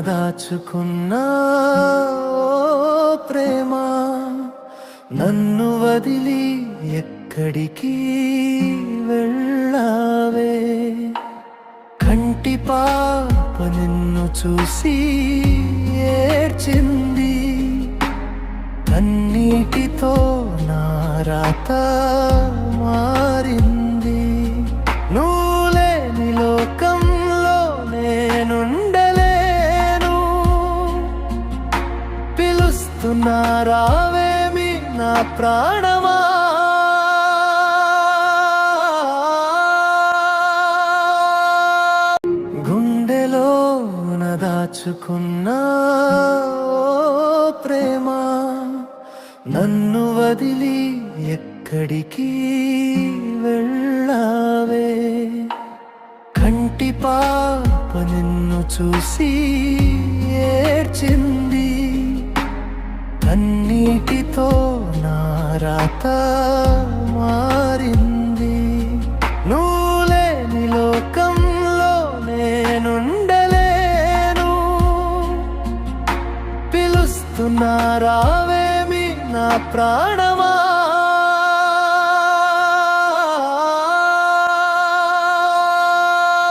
దాచుకున్నా ఓ ప్రేమ, నన్ను వదిలి ఎక్కడికి వెళ్ళావే? కంటి పాప నిన్ను చూసి ఏడ్చింది, కన్నీటితో నా రాత మారింది. నువ్వు లేని లోకంలో నేనుండలేను, పిలుస్తున్నా రావేమి నా ప్రాణమా? గుండెలోన దాచుకున్నా ఓ ప్రేమ, నన్ను వదిలి ఎక్కడికి వెళ్ళావే? కంటి పాప నిన్ను చూసి ఏడ్చింది, కన్నీటితో నా రాత మారింది. నువ్వు లేని లోకంలో నేనుండలేను, పిలుస్తున్నా రావేమి నా ప్రాణమా?